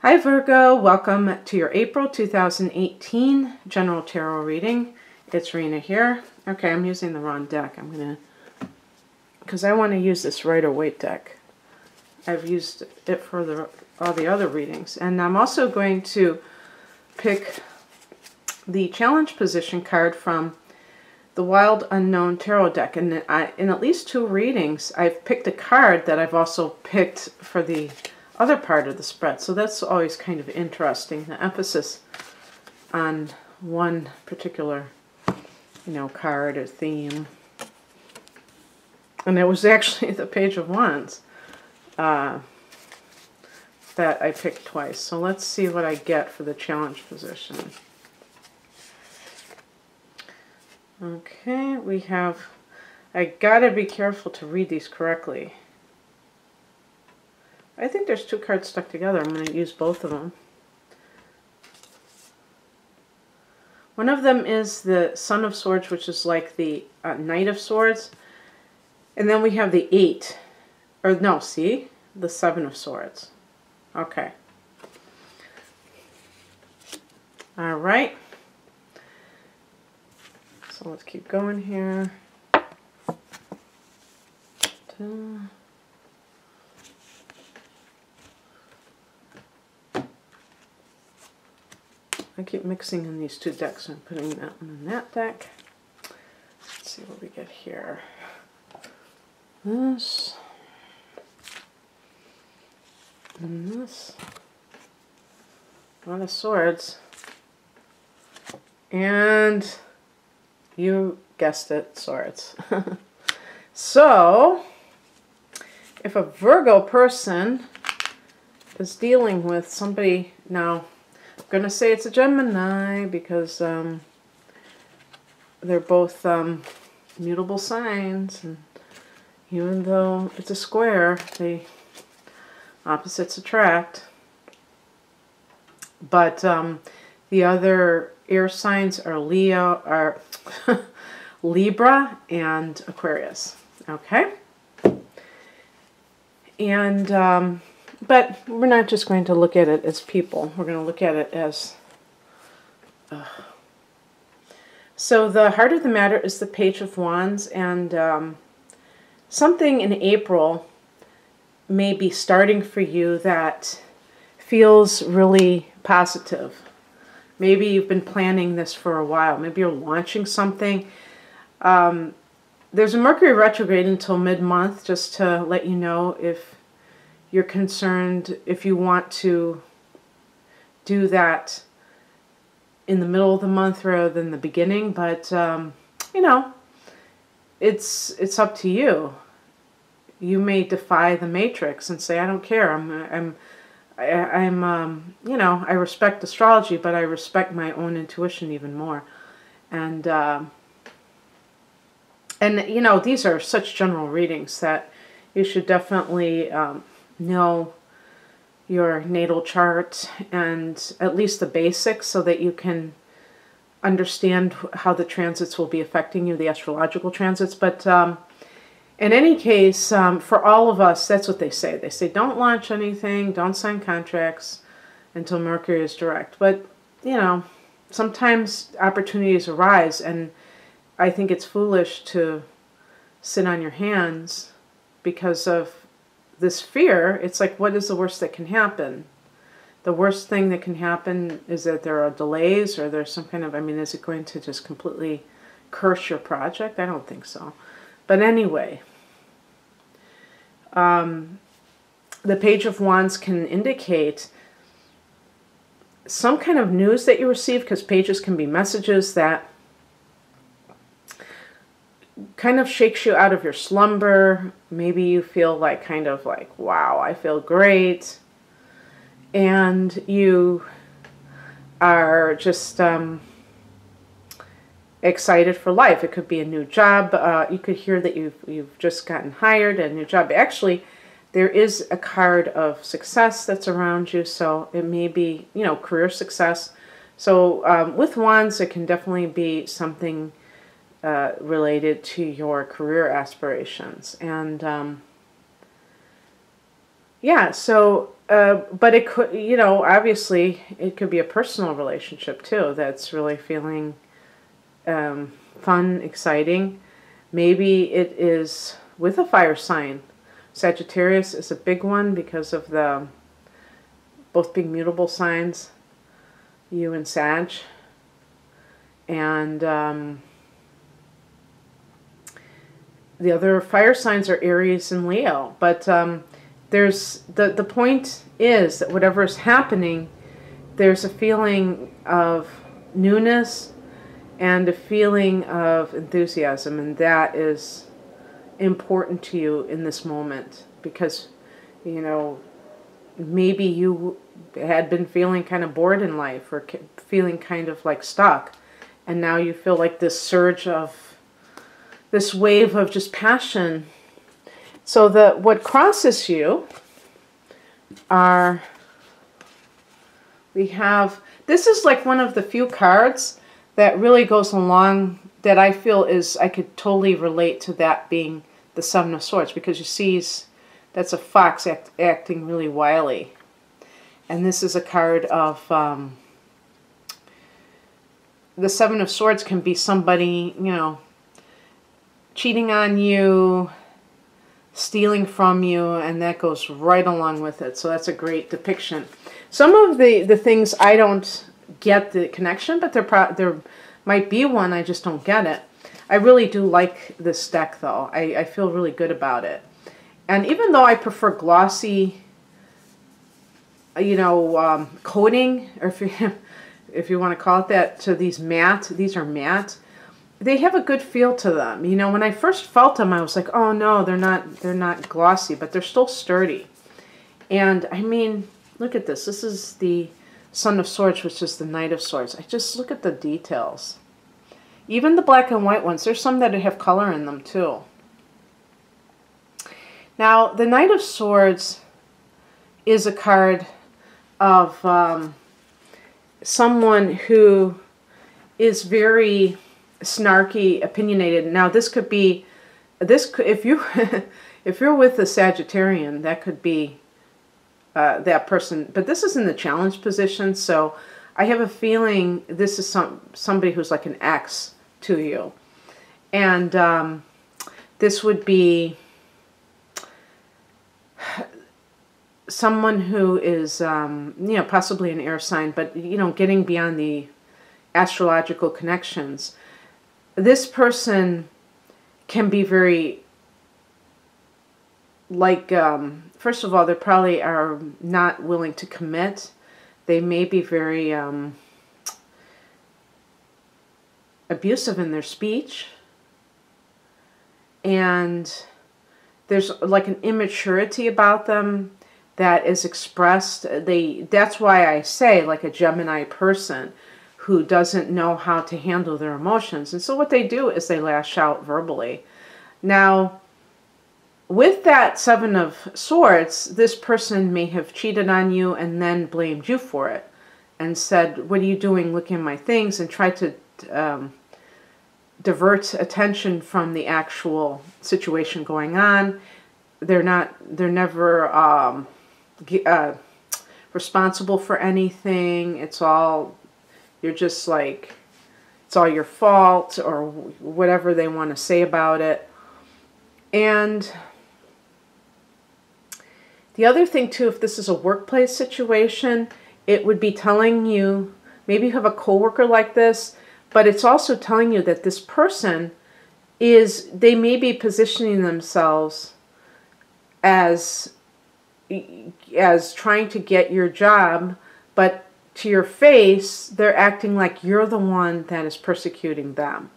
Hi Virgo, welcome to your April 2018 General Tarot reading. It's Rena here. Okay, I'm using the wrong deck. Because I want to use this Rider-Waite deck. I've used it for all the other readings. And I'm also going to pick the challenge position card from the Wild Unknown Tarot deck. And in at least 2 readings, I've picked a card that I've also picked for the other part of the spread. So that's always kind of interesting, the emphasis on one particular, card or theme. And it was actually the Page of Wands that I picked twice. So let's see what I get for the challenge position. Okay, we have, I gotta be careful to read these correctly. I think there's 2 cards stuck together. I'm going to use both of them. One of them is the Son of Swords, which is like the Knight of Swords. And then we have the 8. Or no, see? The 7 of Swords. Okay. All right. So let's keep going here. I keep mixing in these 2 decks. I'm putting that one in that deck. Let's see what we get here. This. And this. A lot of swords. And you guessed it, swords. So, if a Virgo person is dealing with somebody now, I'm going to say it's a Gemini because they're both mutable signs, and even though it's a square, the opposites attract. But the other air signs are Libra and Aquarius. Okay? And but we're not just going to look at it as people. We're going to look at it as... So the heart of the matter is the Page of Wands, and something in April may be starting for you that feels really positive. Maybe you've been planning this for a while. Maybe you're launching something. There's a Mercury retrograde until mid-month, just to let you know if you're concerned, if you want to do that in the middle of the month rather than the beginning. But it's up to you. You may defy the matrix and say, I don't care. I respect astrology, but I respect my own intuition even more. And these are such general readings that you should definitely know your natal chart and at least the basics so that you can understand how the transits will be affecting you, the astrological transits. But in any case, for all of us, that's what they say. They say don't launch anything, don't sign contracts until Mercury is direct. But, sometimes opportunities arise, and I think it's foolish to sit on your hands because of this fear. It's like, what is the worst that can happen? The worst thing that can happen is that there are delays, or there's some kind of, is it going to just completely curse your project? I don't think so. But anyway, the Page of Wands can indicate some kind of news that you receive, because pages can be messages that kind of shakes you out of your slumber. Maybe you feel like wow, I feel great. And you are just excited for life. It could be a new job. You could hear that you've just gotten hired, a new job. Actually, there is a card of success that's around you, so it may be, career success. So with Wands, it can definitely be something related to your career aspirations. And yeah, so But it could, you know, obviously it could be a personal relationship too that's really feeling fun, exciting. Maybe it is with a fire sign. Sagittarius is a big one because of the both being mutable signs, you and Sag. And the other fire signs are Aries and Leo. But there's the point is that whatever is happening, there's a feeling of newness and a feeling of enthusiasm, and that is important to you in this moment because, you know, maybe you had been feeling kind of bored in life or feeling kind of like stuck, and now you feel like this surge of this wave of just passion. So what crosses you are, we have, this is like one of the few cards that really goes along, that I feel is, I could totally relate to that being the Seven of Swords, because you see that's a fox acting really wily. And this is a card of, the Seven of Swords can be somebody, you know, cheating on you, stealing from you, and that goes right along with it. So that's a great depiction. Some of the things I don't get the connection, but there might be one, I just don't get it. I really do like this deck though. I feel really good about it. And even though I prefer glossy, you know, coating, or if you want to call it that, to these are matte, they have a good feel to them. You know, when I first felt them, I was like, oh no, they're not glossy, but they're still sturdy. And I mean, look at this. This is the Son of Swords, which is the Knight of Swords. I just look at the details. Even the black and white ones, there's some that have color in them too. Now, the Knight of Swords is a card of someone who is very snarky, opinionated. Now, this could be, if you if you're with a Sagittarian, that could be that person. But this is in the challenge position, so I have a feeling this is somebody who's like an ex to you. And this would be someone who is, you know, possibly an air sign, but, you know, getting beyond the astrological connections. This person can be very, like, first of all, they probably are not willing to commit. They may be very abusive in their speech, and there's like an immaturity about them that is expressed. That's why I say like a Gemini person who doesn't know how to handle their emotions. And so what they do is they lash out verbally. Now, with that Seven of Swords, this person may have cheated on you and then blamed you for it and said, what are you doing looking at my things, and tried to divert attention from the actual situation going on. They're never responsible for anything. It's all, you're just like, it's all your fault, or whatever they want to say about it. And the other thing too, if this is a workplace situation, it would be telling you, maybe you have a coworker like this, but it's also telling you that this person is, they may be positioning themselves as trying to get your job, but to your face, they're acting like you're the one that is persecuting them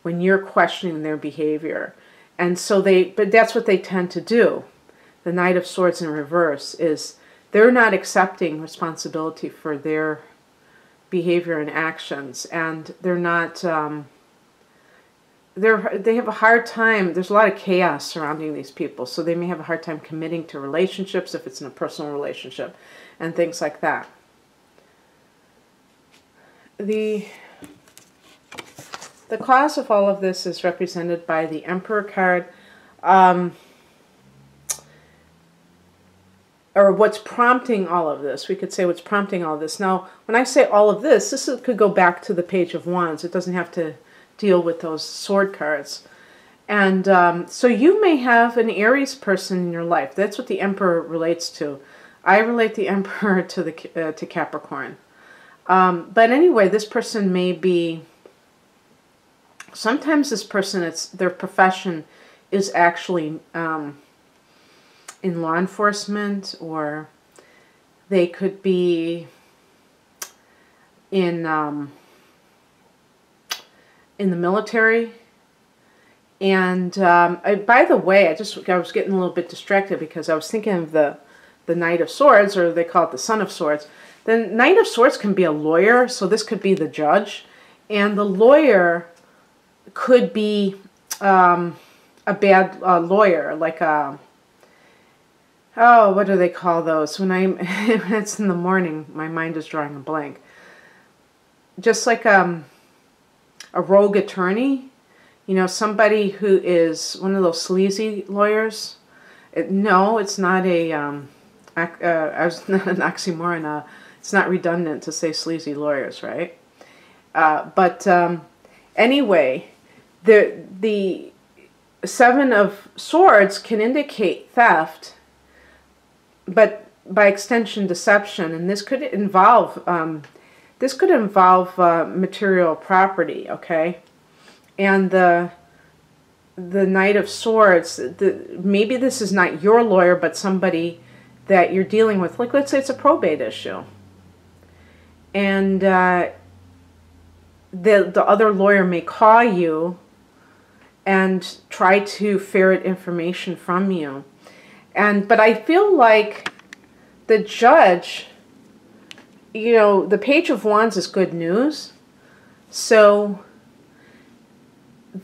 when you're questioning their behavior. And so but that's what they tend to do. The Knight of Swords in reverse is, they're not accepting responsibility for their behavior and actions, and they're not, they have a hard time, there's a lot of chaos surrounding these people, so they may have a hard time committing to relationships if it's in a personal relationship, and things like that. The cause of all of this is represented by the Emperor card. or what's prompting all of this. We could say what's prompting all of this. Now, when I say all of this, could go back to the Page of Wands. It doesn't have to deal with those sword cards. And so you may have an Aries person in your life. That's what the Emperor relates to. I relate the Emperor to to Capricorn. But anyway, this person may be, sometimes this person, their profession is actually in law enforcement, or they could be in the military. And by the way, I was getting a little bit distracted because I was thinking of the Knight of Swords, or they call it the Son of Swords. The Knight of Swords can be a lawyer, so this could be the judge. And the lawyer could be a bad lawyer, like a, oh, what do they call those? When it's in the morning, my mind is drawing a blank. Just like a rogue attorney, you know, somebody who is one of those sleazy lawyers. No, it's not not an oxymoron. It's not redundant to say sleazy lawyers, right? But anyway, the Seven of Swords can indicate theft, but by extension, deception, and this could involve material property. Okay, and the Knight of Swords. Maybe this is not your lawyer, but somebody that you're dealing with. Like, let's say it's a probate issue, and the other lawyer may call you and try to ferret information from you. But I feel like the judge, you know, the Page of Wands is good news. So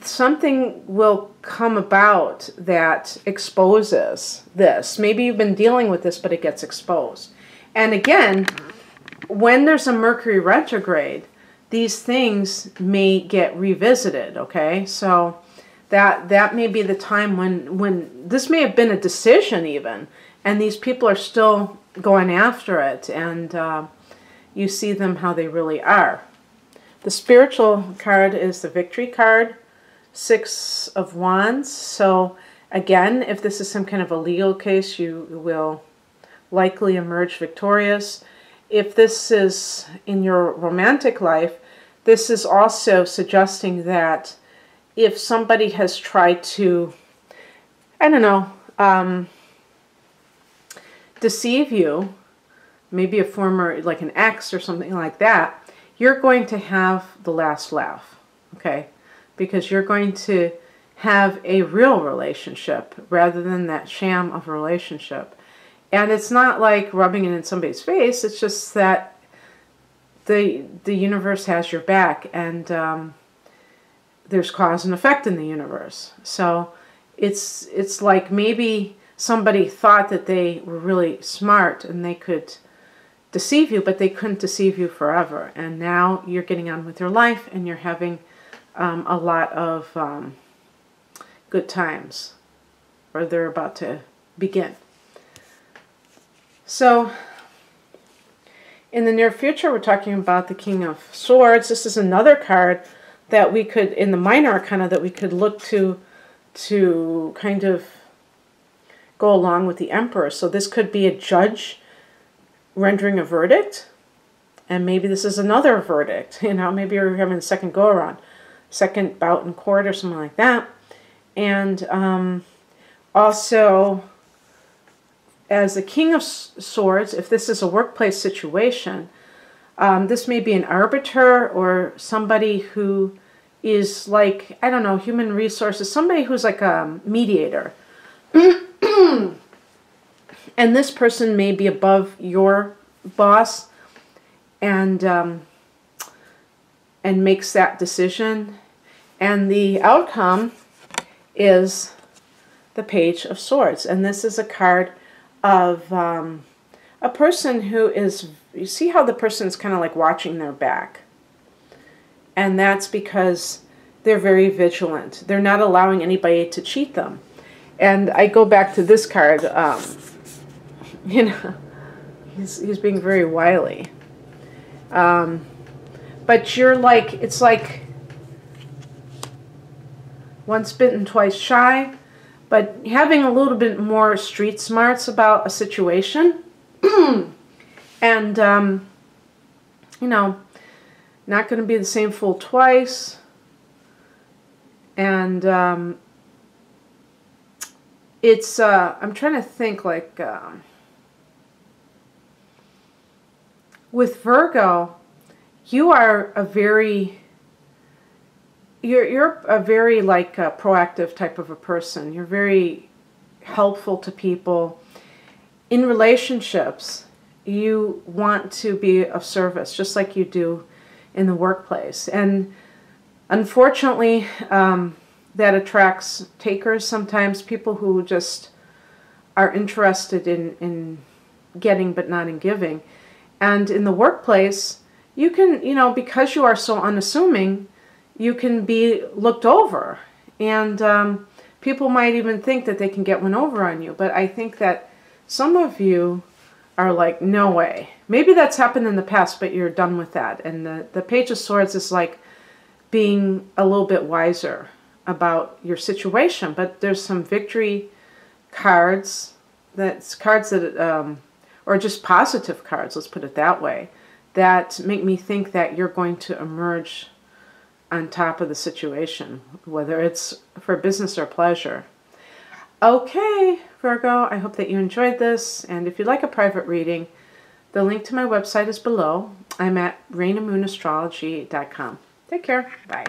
something will come about that exposes this. Maybe you've been dealing with this, but it gets exposed. And again, when there's a Mercury retrograde, these things may get revisited, okay? So that may be the time when this may have been a decision even, and these people are still going after it, and you see them how they really are. The spiritual card is the Victory card, Six of Wands. So again, if this is some kind of a legal case, you will likely emerge victorious. If this is in your romantic life, this is also suggesting that if somebody has tried to, I don't know, deceive you, maybe a former, like an ex or something like that, you're going to have the last laugh, okay? Because you're going to have a real relationship rather than that sham of a relationship. And it's not like rubbing it in somebody's face, it's just that the universe has your back, and there's cause and effect in the universe. So it's like maybe somebody thought that they were really smart and they could deceive you, but they couldn't deceive you forever. And now you're getting on with your life, and you're having a lot of good times, or they're about to begin. So in the near future, we're talking about the King of Swords. This is another card that we could, in the minor arcana, that we could look to kind of go along with the Emperor. So this could be a judge rendering a verdict, and maybe this is another verdict. You know, maybe you're having a second go-around, second bout in court or something like that. And also, as the King of Swords, if this is a workplace situation, this may be an arbiter or somebody who is like, I don't know, human resources, somebody who's like a mediator. And this person may be above your boss and makes that decision. And the outcome is the Page of Swords. And this is a card of a person who is, you see how the person is kind of like watching their back. And that's because they're very vigilant. They're not allowing anybody to cheat them. And I go back to this card. You know, he's being very wily. But you're like, it's like once bitten, twice shy, but having a little bit more street smarts about a situation. And, you know, not going to be the same fool twice. And it's, I'm trying to think, like, with Virgo, you are a very, you're a very, like, proactive type of a person. You're very helpful to people. In relationships, you want to be of service, just like you do in the workplace. And unfortunately, that attracts takers sometimes, people who just are interested in getting but not in giving. And in the workplace, you can, you know, because you are so unassuming, you can be looked over. And people might even think that they can get one over on you. But I think that some of you are like, no way. Maybe that's happened in the past, but you're done with that. And the Page of Swords is like being a little bit wiser about your situation. But there's some victory cards, that's cards that, or just positive cards, let's put it that way, that make me think that you're going to emerge on top of the situation, whether it's for business or pleasure. Okay, Virgo, I hope that you enjoyed this. And if you'd like a private reading, the link to my website is below. I'm at rainamoonastrology.com. Take care. Bye.